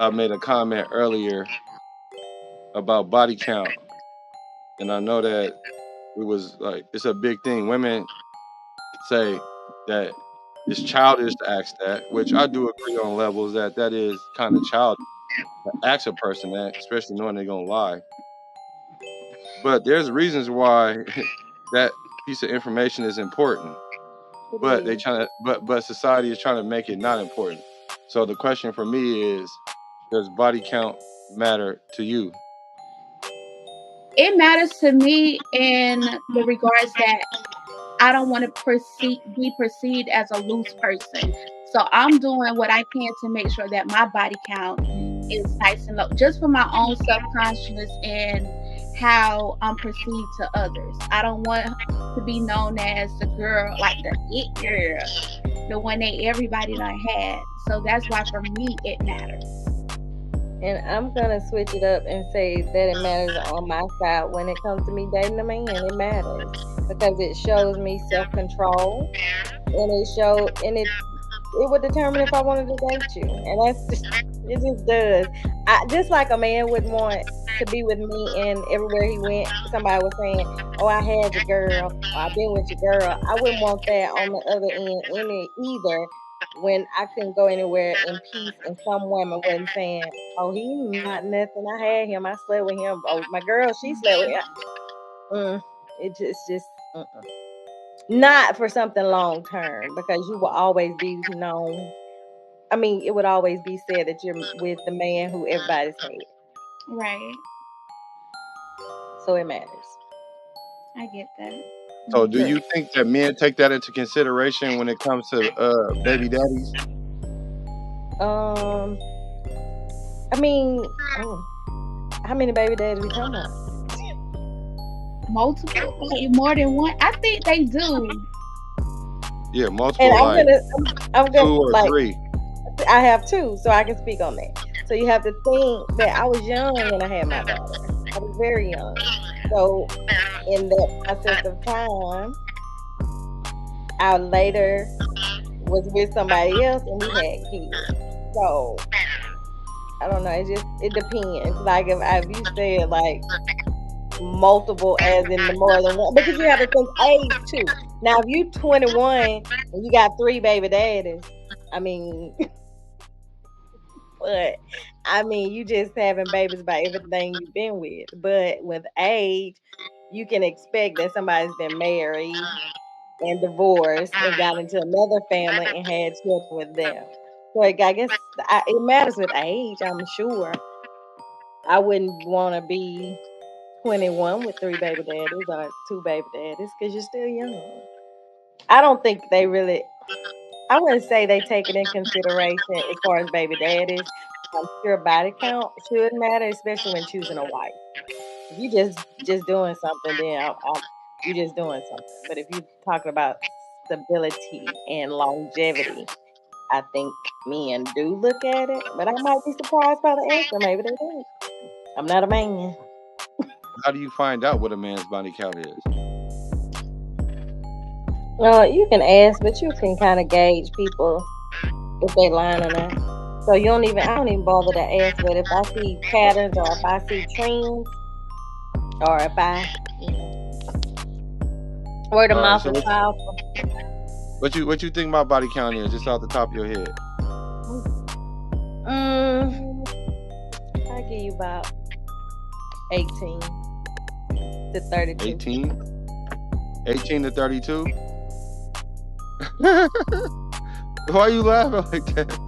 I made a comment earlier about body count, and I know that it was like it's a big thing. Women say that it's childish to ask that, which I do agree on levels that that is kind of childish to ask a person that, especially knowing they're gonna lie. But there's reasons why that piece of information is important. It But they is. trying to, but society is trying to make it not important. So the question for me is, does body count matter to you? It matters to me in the regards that I don't want to be perceived as a loose person. So I'm doing what I can to make sure that my body count is nice and low, just for my own self consciousness and how I'm perceived to others. I don't want to be known as the girl, like the it girl, the one that everybody done had. So that's why for me it matters. And I'm gonna switch it up and say that it matters on my side when it comes to me dating a man. It matters because it shows me self control, and it would determine if I wanted to date you. And that's just it just does. I just like a man would want to be with me, and everywhere he went, somebody was saying, "Oh, I had your girl," or "I've been with your girl." I wouldn't want that on the other end any either. When I couldn't go anywhere in peace, and some woman wasn't saying, "Oh, he not nothing. I had him. I slept with him. Oh, my girl, she slept with him." It just not for something long term because you will always be known. I mean, it would always be said that you're with the man who everybody's had. Right. So it matters. I get that. So do Sure. you think that men take that into consideration when it comes to baby daddies? Um, I mean, oh, how many baby daddies we talking about? Multiple, like more than one. I think they do. Yeah, And multiple, like I'm gonna two or like, three. I have two, so I can speak on that. So you have to think that I was young when I had my daughter. I was very young. So in that process of time, I later was with somebody else and we had kids. So I don't know. It depends. Like if you said like multiple as in the more than one, because you have to think age too. Now if you 21 and you got three baby daddies, I mean, but I mean you just having babies by everything you've been with. But with age, you can expect that somebody's been married and divorced and got into another family and had children with them. So I guess it matters with age, I'm sure. I wouldn't want to be 21 with three baby daddies or two baby daddies because you're still young. I don't think they really, I wouldn't say they take it in consideration as far as baby daddies. I'm sure body count should matter, especially when choosing a wife. If you just doing something, then you just doing something. But if you're talking about stability and longevity, I think men do look at it. But I might be surprised by the answer. Maybe they do. I'm not a man. How do you find out what a man's body count is? You can ask, but you can kind of gauge people if they lying or not. So I don't even bother to ask. But if I see patterns or if I see trends or if you know, word of All right. mouth So is powerful. what you think my body count is, just off the top of your head? Mm, I give you about 18 to 32. 18? 18 to 32? Why are you laughing like that?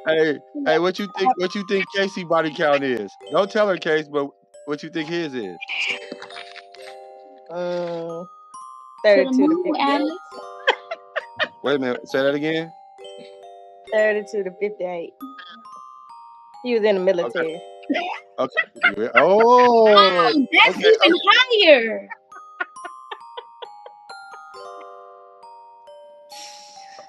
Hey, what you think Casey body count is? Don't tell her, Case, but what you think his is? Mm, To the 32 to moon, 58. Alice. Wait a minute, say that again. 32 to 58. He was in the Okay, military. okay. Oh, Oh, that's okay, even higher.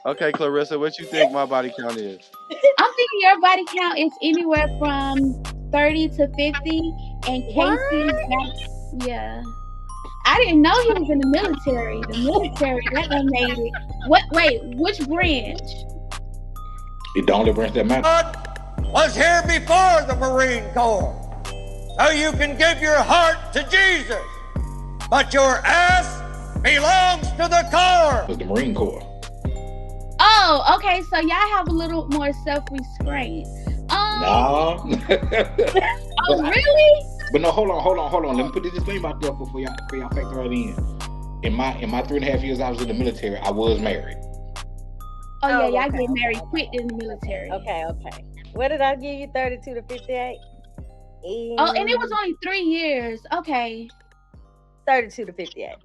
okay, Clarissa, what you think my body count is? I'm thinking your body count is anywhere from 30 to 50, and What? Casey's yeah. I didn't know he was in the military. The military, that done made it. What? Wait, which branch? It don't difference that matter. God was here before the Marine Corps. So you can give your heart to Jesus, but your ass belongs to the Corps. It's the Marine Corps. Oh, okay. So y'all have a little more self-restraint. Nah. Oh, really? But no, hold on. Let me put this disclaimer out there for y'all factor right in. In my 3.5 years I was in the military, I was married. Oh yeah, y'all get married quick in the military. Okay. What did I give you? 32 to 58? Oh, and it was only 3 years. Okay. 32 to 58.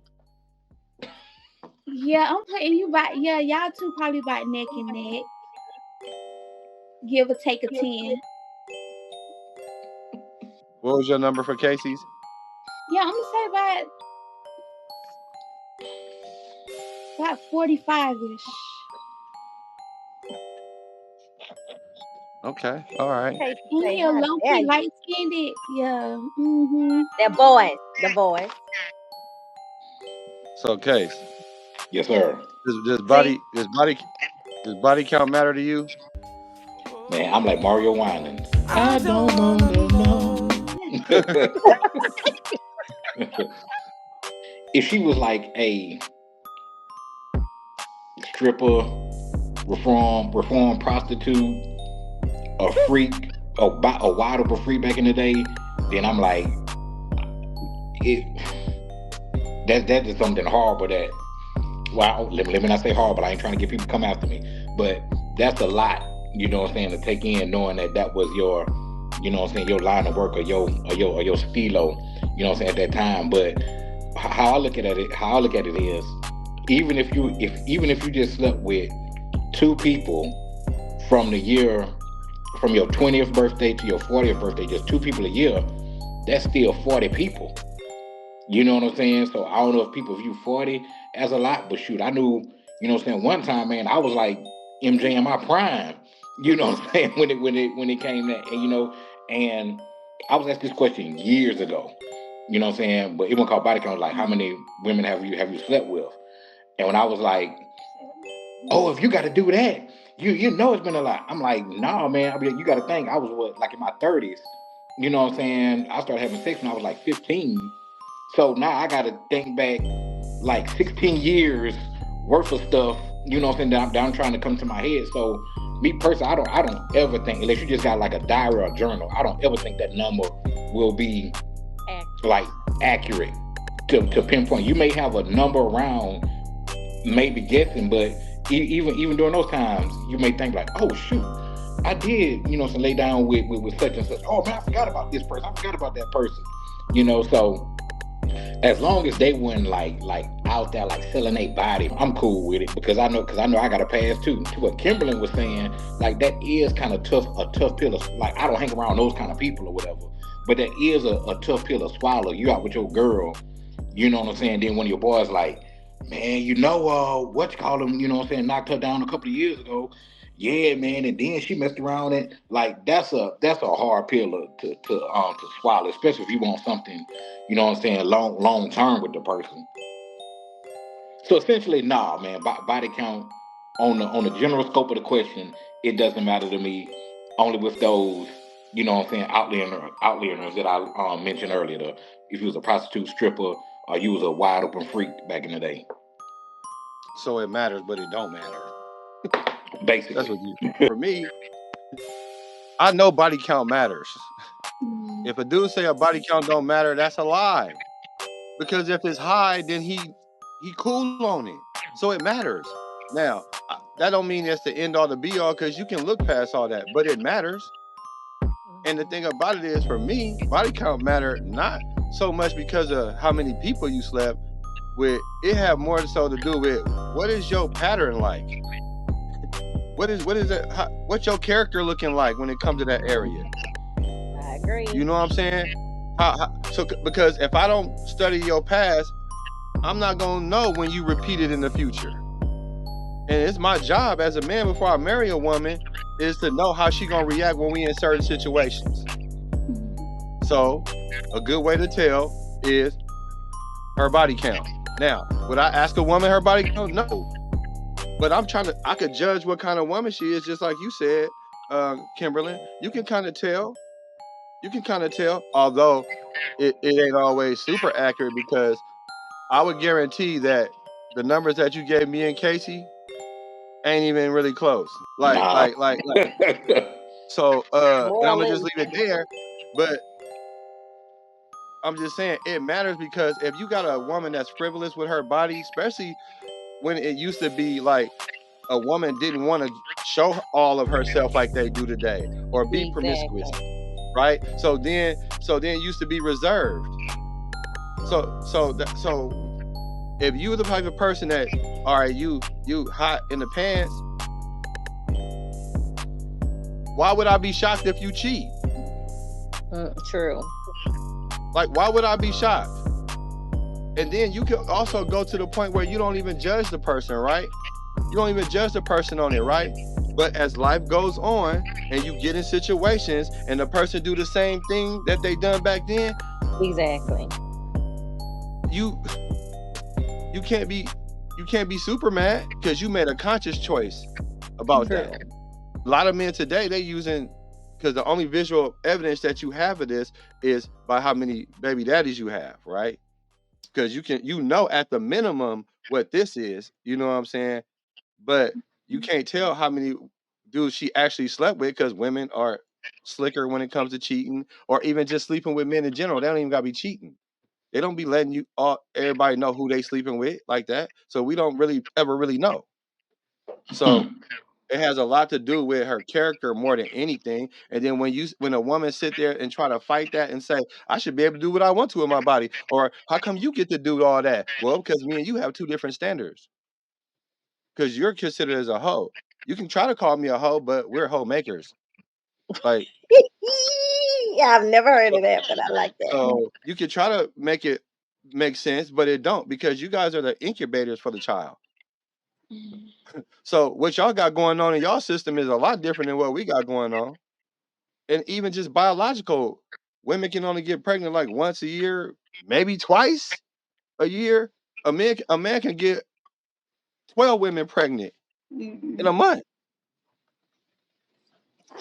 Yeah, I'm putting you by. Yeah, y'all two probably about neck and neck. Give or take a 10. What was your number for Casey's? Yeah, I'm gonna say about 45-ish. Okay, all right. Okay, And he a low key light skinned. Yeah. Mm-hmm. The boys. So, Case. Yes, sir. Does body count matter to you? Man, I'm like Mario Winans. I don't wanna know. If she was like a stripper, reform prostitute, a freak, a wide open freak back in the day, then I'm like, that's just something horrible that. Well, let me not say horrible. I ain't trying to get people to come after me, but that's a lot. You know what I'm saying, to take in, knowing that was your, you know what I'm saying, your line of work or your stilo. You know what I'm saying, at that time. But how I look at it is, even if you just slept with 2 people from your 20th birthday to your 40th birthday, just 2 people a year, that's still 40 people. You know what I'm saying? So I don't know if people view 40 as a lot, but shoot, I knew, you know what I'm saying, one time, man, I was like MJ in my prime. You know what I'm saying, when it came that, and you know, and I was asked this question years ago. You know what I'm saying? But it wasn't called body count, like how many women have you slept with? And when I was like, oh, if you got to do that, you know it's been a lot. I'm like, nah, man. I mean, you got to think, I was like in my 30s. You know what I'm saying? I started having sex when I was like 15. So now I got to think back like 16 years worth of stuff. You know what I'm saying? That I'm trying to come to my head. So me personally, I don't ever think, unless you just got like a diary or a journal, I don't ever think that number will be like accurate to pinpoint. You may have a number around, maybe guessing, but even during those times, you may think like, oh shoot, I did, you know, lay down with such and such. Oh man, I forgot about this person. I forgot about that person. You know, so as long as they weren't like out there like selling their body, I'm cool with it, because I know I got a pass too. To what Kimberly was saying, like that is kind of a tough pill. Like I don't hang around those kind of people or whatever, but that is a tough pill to swallow. You out with your girl, you know what I'm saying? Then one of your boys like, man, you know what you call them? You know what I'm saying? Knocked her down a couple of years ago. Yeah, man, and then she messed around, and like that's a hard pill to swallow, especially if you want something, you know what I'm saying, long term with the person. So essentially, nah, man, body count on the general scope of the question, it doesn't matter to me. Only with those, you know what I'm saying, outliers that I mentioned earlier. If you was a prostitute, stripper, or you was a wide open freak back in the day. So it matters, but it don't matter. Basically. That's what for me, I know body count matters. If a dude say a body count don't matter, that's a lie. Because if it's high, then he cool on it. So it matters. Now, that don't mean that's the end all the be all, because you can look past all that, but it matters. And the thing about it is, for me, body count matter not so much because of how many people you slept with. It have more so to do with what is your pattern like. What is it? What's your character looking like when it comes to that area? I agree. You know what I'm saying? So because if I don't study your past, I'm not gonna know when you repeat it in the future. And it's my job as a man before I marry a woman is to know how she gonna react when we in certain situations. So a good way to tell is her body count. Now, would I ask a woman her body count? No. But I could judge what kind of woman she is, just like you said, Kimberly. You can kind of tell. You can kind of tell, although it ain't always super accurate, because I would guarantee that the numbers that you gave me and Casey ain't even really close. Nah. So and More I'm or gonna just less. leave it there. But I'm just saying it matters, because if you got a woman that's frivolous with her body, especially when it used to be like a woman didn't want to show all of herself like they do today, or be promiscuous, Exactly. right? So then it used to be reserved. So if you the type of person that, all right, you hot in the pants, why would I be shocked if you cheat? True. Like, why would I be shocked? And then you can also go to the point where you don't even judge the person, right? You don't even judge the person on it, right? But as life goes on and you get in situations and the person do the same thing that they done back then, Exactly. you you can't be super mad, because you made a conscious choice about True. that. A lot of men today, they using, because the only visual evidence that you have of this is by how many baby daddies you have, right? Because you know at the minimum what this is, you know what I'm saying? But you can't tell how many dudes she actually slept with, because women are slicker when it comes to cheating, or even just sleeping with men in general. They don't even gotta be cheating. They don't be letting everybody know who they sleeping with like that. So we don't really ever really know. So it has a lot to do with her character more than anything. And then when a woman sit there and try to fight that and say, I should be able to do what I want to with my body, or how come you get to do all that? Well, because me and you have two different standards. Because you're considered as a hoe. You can try to call me a hoe, but we're hoe makers. Like, Yeah, I've never heard of that, but I like that. so you can try to make it make sense, but it don't, because you guys are the incubators for the child. So what y'all got going on in y'all system is a lot different than what we got going on. And even just biological, women can only get pregnant like once a year, maybe twice a year. A man can get 12 women pregnant in a month.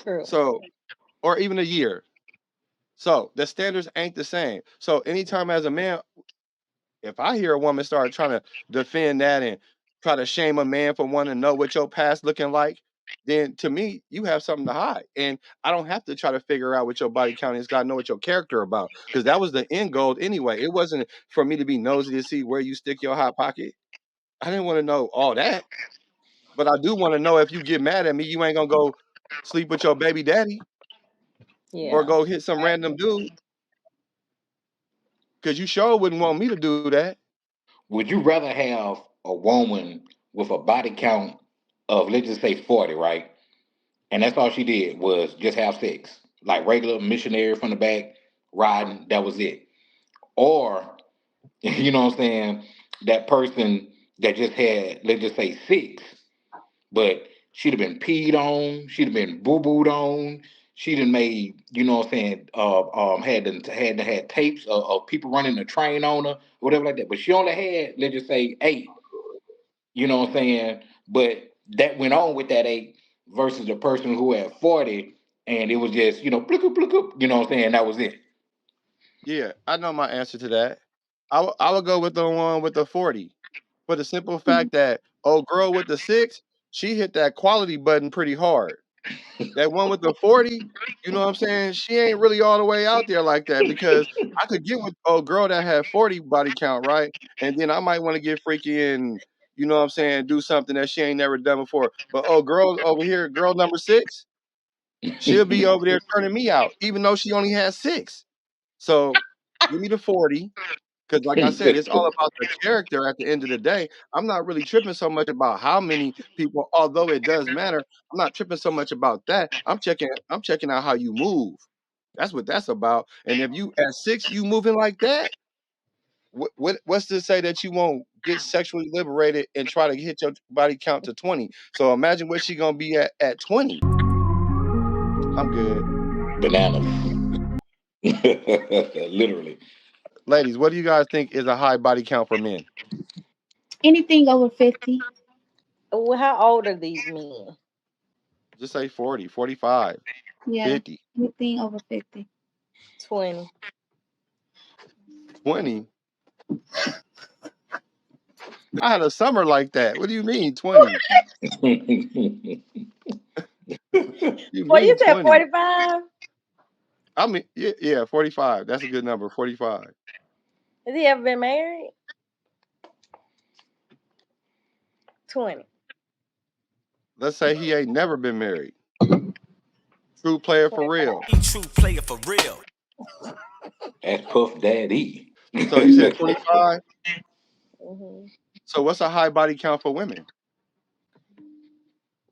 True. So, or even a year. So the standards ain't the same. So anytime as a man, if I hear a woman start trying to defend that and try to shame a man for wanting to know what your past looking like, then to me, you have something to hide. And I don't have to try to figure out what your body count is. Got to know what your character about, because that was the end goal anyway. It wasn't for me to be nosy to see where you stick your hot pocket. I didn't want to know all that, but I do want to know, if you get mad at me, you ain't gonna go sleep with your baby daddy or Yeah. go hit some random dude, because you sure wouldn't want me to do that. Would you rather have a woman with a body count of, let's just say, 40, right? And that's all she did was just have sex, like regular missionary from the back riding. That was it. Or, you know what I'm saying, that person that just had, let's just say, six, but she'd have been peed on, she'd have been boo booed on, she'd have made, you know what I'm saying, had tapes of people running the train on her, whatever like that. But she only had, let's just say, eight. You know what I'm saying? But that went on with that eight versus the person who had 40, and it was just, plick up, you know what I'm saying? That was it. Yeah, I know my answer to that. I would go with the one with the 40, for the simple fact that old girl with the six, she hit that quality button pretty hard. That one with the 40, you know what I'm saying? She ain't really all the way out there like that, because I could get with old girl that had 40 body count, right? And then I might want to get freaky and, you know what I'm saying, do something that she ain't never done before. But old girl over here, girl number six, she'll be over there turning me out, even though she only has six. So give me the 40. Because, like I said, it's all about the character at the end of the day. I'm not really tripping so much about how many people, although it does matter. I'm not tripping so much about that. I'm checking out how you move. That's what that's about. And if you at six, you moving like that, what's to say that you won't get sexually liberated and try to hit your body count to 20? So imagine what she gonna be at 20. I'm good. Bananas. Literally. Ladies, what do you guys think is a high body count for men? Anything over 50. Well, how old are these men? Just say 40, 45, Yeah, 50, anything over 50. 20. 20. I had a summer like that. What do you mean 20? You Well, you mean said 20? 45? I mean, yeah, 45. That's a good number, 45. Has he ever been married? 20. Let's say he ain't never been married. True player for 25. real. True player for real. That's Puff Daddy. So you said 25? Mm-hmm. So what's a high body count for women?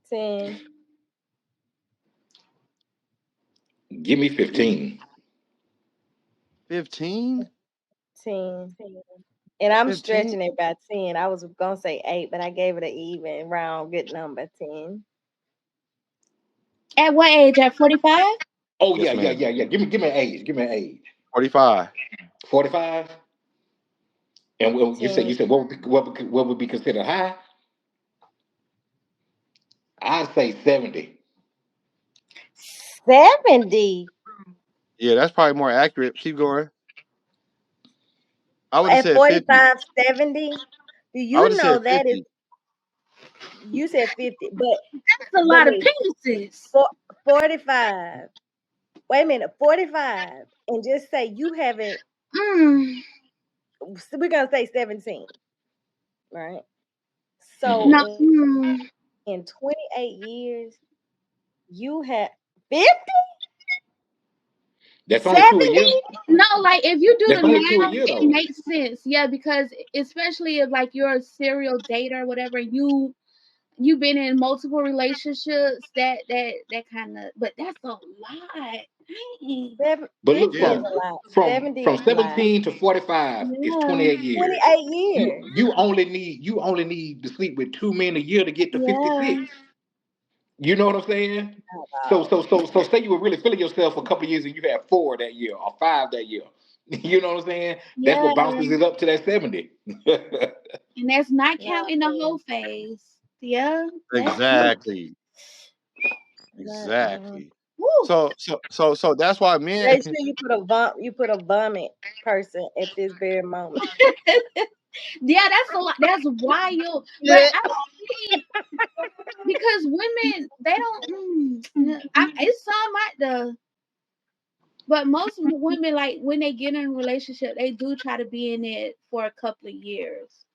10. Give me 15. 15? 10. And I'm 15? stretching it by 10. I was going to say 8, but I gave it an even, round, good number, 10. At what age? At 45? Oh yeah, Yes, yeah, ma'am. yeah, yeah. Give me an age. Give me an age. 45. 45. And you 10. said what would be considered high? I'd say 70. 70. Yeah, that's probably more accurate. Keep going. I would have At said 50. 45, 70. Do I would you have know said that is, 50. you said 50, That's a but lot of listen, penises. 45. Wait a minute, 45. And just say you haven't, Mm. we're going to say 17, right? So No. Hmm. in 28 years, you have 50? That's only 70? two a year. No, like if you do the That's only two a math, year it though. makes sense. Yeah, because especially if like you're a serial dater or whatever, you've been in multiple relationships, that kind of, but that's a lot. Dang. But look, 50 Yeah. is a lot. from 70 from is a lot. 17 to 45 is Yeah, 28 years. 28 years. You only need to sleep with two men a year to get to yeah, 56. You know what I'm saying? Oh, So wow. so so so say you were really feeling yourself for a couple of years and you had four that year or five that year. You know what I'm saying? That's yeah, what bounces it up to that 70. and that's not Not counting the whole true. phase. Yeah, that's Exactly. Not, Exactly. woo. So that's why men make sure you put a vomit person at this very moment. Yeah, that's a lot. That's wild. But I don't think because women they don't. It's some out there, but most of the women like when they get in a relationship, they do try to be in it for a couple of years.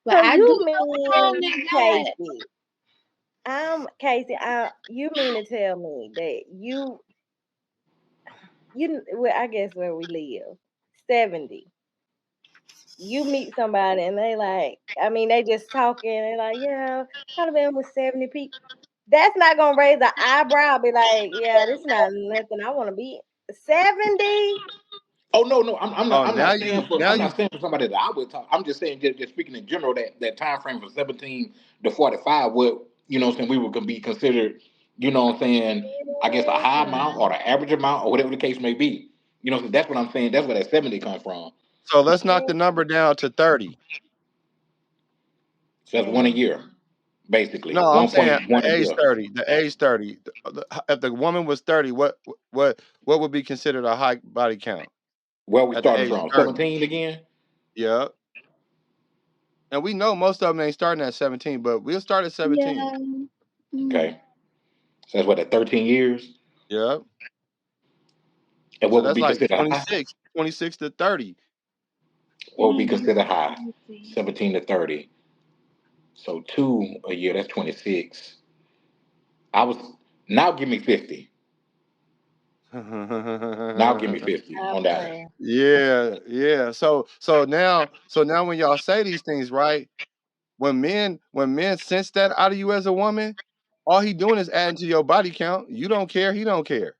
But So I do you know some mean, that got. Casey? Casey. You mean to tell me that well, I guess where we live, 70. You meet somebody and they like, I mean, they just talking. They like, yeah, I've been with 70 people. That's not gonna raise an eyebrow. Be like, yeah, this not nothing I want to be. 70. Oh no, no, I'm not. oh I'm now not saying you for. now I'm you not saying for somebody that I would talk. I'm just saying, just speaking in general, that time frame from 17 to 45, what what I'm saying, we would be considered. What I'm saying, I guess a high amount or the average amount or whatever the case may be. So that's what I'm saying. That's where that 70 comes from. so let's knock the number down to 30. So that's one a year, basically No, I'm saying 1.1 a the age year. 30. The age 30. If the woman was 30, what would be considered a high body count Where are we at the starting age from? 30? 17 again. Yeah. And we know most of them ain't starting at 17, but we'll start at 17. Yeah. Mm. Okay, so that's what at 13 years, Yeah. and So what would that's be like considered high? 26 to 30. What would be Dang. considered high? Let me see. 17 to 30. So two a year, that's 26. I was Now give me 50. Now give me 50 Stop on that one. playing. Yeah, yeah. So now when y'all say these things, right? When men sense that out of you as a woman, all he doing is adding to your body count. You don't care, he don't care.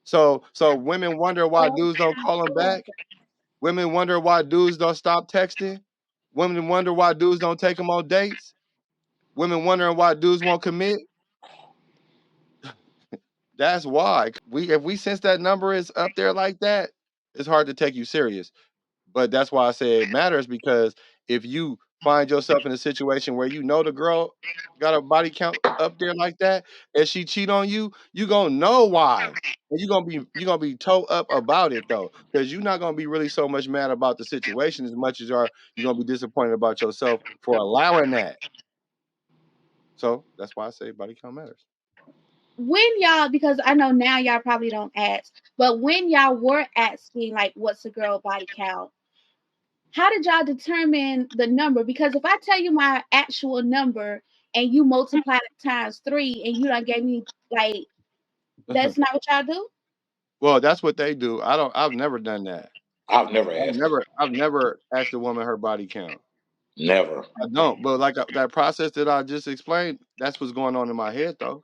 So women wonder why Oh, dudes don't call them back. Women wonder why dudes don't stop texting. Women wonder why dudes don't take them on dates. Women wondering why dudes won't commit. That's why. If we sense that number is up there like that, it's hard to take you serious. But that's why I say it matters because if you find yourself in a situation where you know the girl got a body count up there like that, and she cheat on you, you gonna know why. And you're gonna be toe up about it though. Because you're not gonna be really so much mad about the situation as much as you're gonna be disappointed about yourself for allowing that. So that's why I say body count matters. When y'all, because I know now y'all probably don't ask, but when y'all were asking like what's a girl body count, how did y'all determine the number? Because if I tell you my actual number and you multiply it times 3 and you don't gave me like, that's not what y'all do? Well, that's what they do. I've never done that. I've never asked it. I've never asked a woman her body count. Never. I don't. But like that process that I just explained, that's what's going on in my head though.